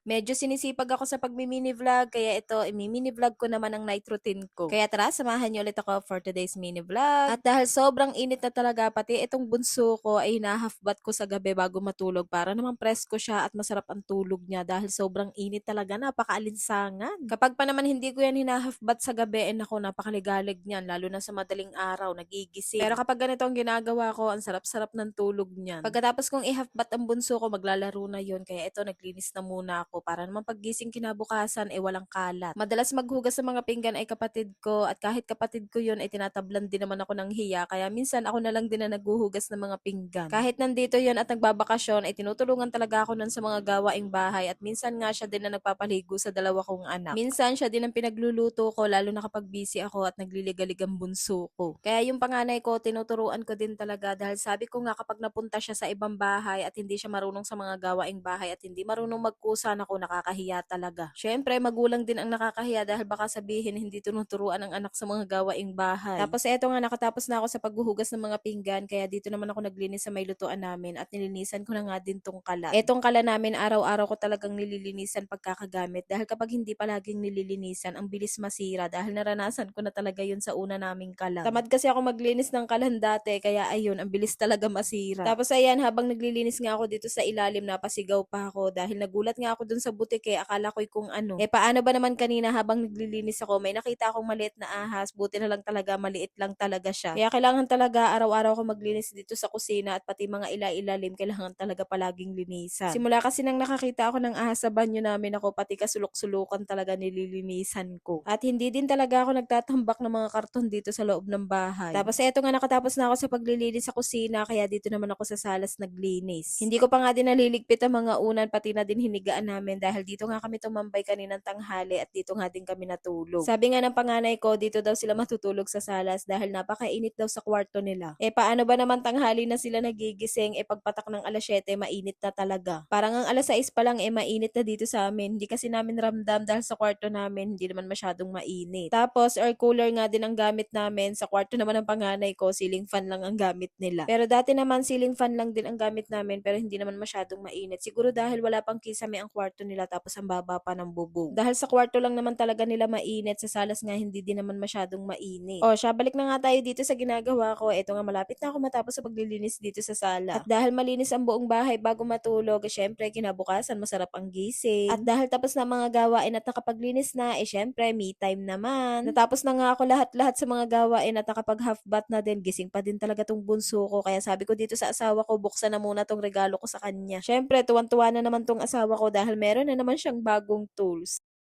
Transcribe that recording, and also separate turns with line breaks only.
Medyo sinisipag ako sa pagmi-mini vlog kaya ito i-mini vlog ko naman ang night routine ko. Kaya tara, samahan niyo ulit ako for today's mini vlog. At dahil sobrang init na talaga, pati itong bunso ko ay hinahalf-bath ko sa gabi bago matulog para naman presko siya at masarap ang tulog niya dahil sobrang init talaga, napakaalinsangan. Kapag pa naman hindi ko yan hinahalf-bath sa gabi, nako napakaligalig niyan lalo na sa madaling araw, nagigising. Pero kapag ganito ang ginagawa ko, ang sarap-sarap ng tulog niyan. Pagkatapos kong i-half-bath ang bunso ko, maglalaro na yon kaya ito naglinis na muna ako para naman paggising kinabukasan walang kalat. Madalas maghugas ng mga pinggan ay kapatid ko at kahit kapatid ko yun ay tinatablan din naman ako ng hiya kaya minsan ako na lang din na naghuhugas ng mga pinggan. Kahit nandito yun at nagbabakasyon ay tinutulungan talaga ako nun sa mga gawaing bahay at minsan nga siya din na nagpapaligo sa dalawa kong anak. Minsan siya din ang pinagluluto ko lalo na kapag busy ako at nagliligalig ang bunso ko. Kaya yung panganay ko tinuturuan ko din talaga dahil sabi ko nga kapag napunta siya sa ibang bahay at hindi siya marunong sa mga gawaing bahay at hindi marunong magkusa, ako nakakahiya talaga. Syempre, magulang din ang nakakahiya dahil baka sabihin hindi tinuturuan ang anak sa mga gawaing bahay. Tapos eto nga, nakatapos na ako sa paghuhugas ng mga pinggan kaya dito naman ako naglinis sa may lutuan namin at nilinisan ko na nga din tong kalan. Etong kalan namin araw-araw ko talagang nililinisan pagkakagamit dahil kapag hindi palaging nililinisan, ang bilis masira dahil naranasan ko na talaga yun sa una naming kalan. Tamad kasi ako maglinis ng kalan dati kaya ayun, ang bilis talaga masira. Tapos ayan, habang naglilinis nga ako dito sa ilalim, napasigaw pa ako dahil nagulat nga ako dun sa butik akala ko'y kung ano. Paano ba naman kanina habang naglilinis ako, may nakita akong maliit na ahas, buti na lang talaga maliit lang talaga siya. Kaya kailangan talaga araw-araw ako maglinis dito sa kusina at pati mga ila-ilalim kailangan talaga palaging linisan. Simula kasi nang nakakita ako ng ahas sa banyo namin, ako pati kasulok-sulukan talaga nililinisan ko. At hindi din talaga ako nagtatambak ng mga karton dito sa loob ng bahay. Tapos eto nga, nakatapos na ako sa paglilinis sa kusina kaya dito naman ako sa salas naglinis. Hindi ko pa nga din naliligpit ang mga unan pati na din hinigaan namin dahil dito nga kami tumambay kaninang tanghali at dito nga din kami natulog. Sabi nga ng panganay ko, dito daw sila matutulog sa salas dahil napakainit daw sa kwarto nila. Paano ba naman tanghali na sila nagigising, pagpatak ng alas 7 mainit na talaga. Parang ang alas 6 pa lang mainit na dito sa amin. Hindi kasi namin ramdam dahil sa kwarto namin hindi naman masyadong mainit. Tapos air cooler nga din ang gamit namin. Sa kwarto naman ng panganay ko, ceiling fan lang ang gamit nila. Pero dati naman ceiling fan lang din ang gamit namin pero hindi naman masyadong mainit. Siguro dahil wala pang kisame ang kwarto nila tapos ang baba pa ng bubong. Dahil sa kwarto lang naman talaga nila mainit, sa salas nga hindi din naman masyadong mainit. O siya, balik na nga tayo dito sa ginagawa ko. Ito nga, malapit na ako matapos sa paglilinis dito sa sala. At dahil malinis ang buong bahay bago matulog, syempre kinabukasan masarap ang gising. At dahil tapos na mga gawain at nakapaglinis na, syempre me time naman. Natapos na nga ako lahat-lahat sa mga gawain at nakapag half bath na din, gising pa din talaga tong bunso ko. Kaya sabi ko dito sa asawa ko, buksan na muna tong regalo ko sa kanya. Syempre, tuwan-tuwa na naman tong asawa ko dahil meron na naman siyang bagong tools.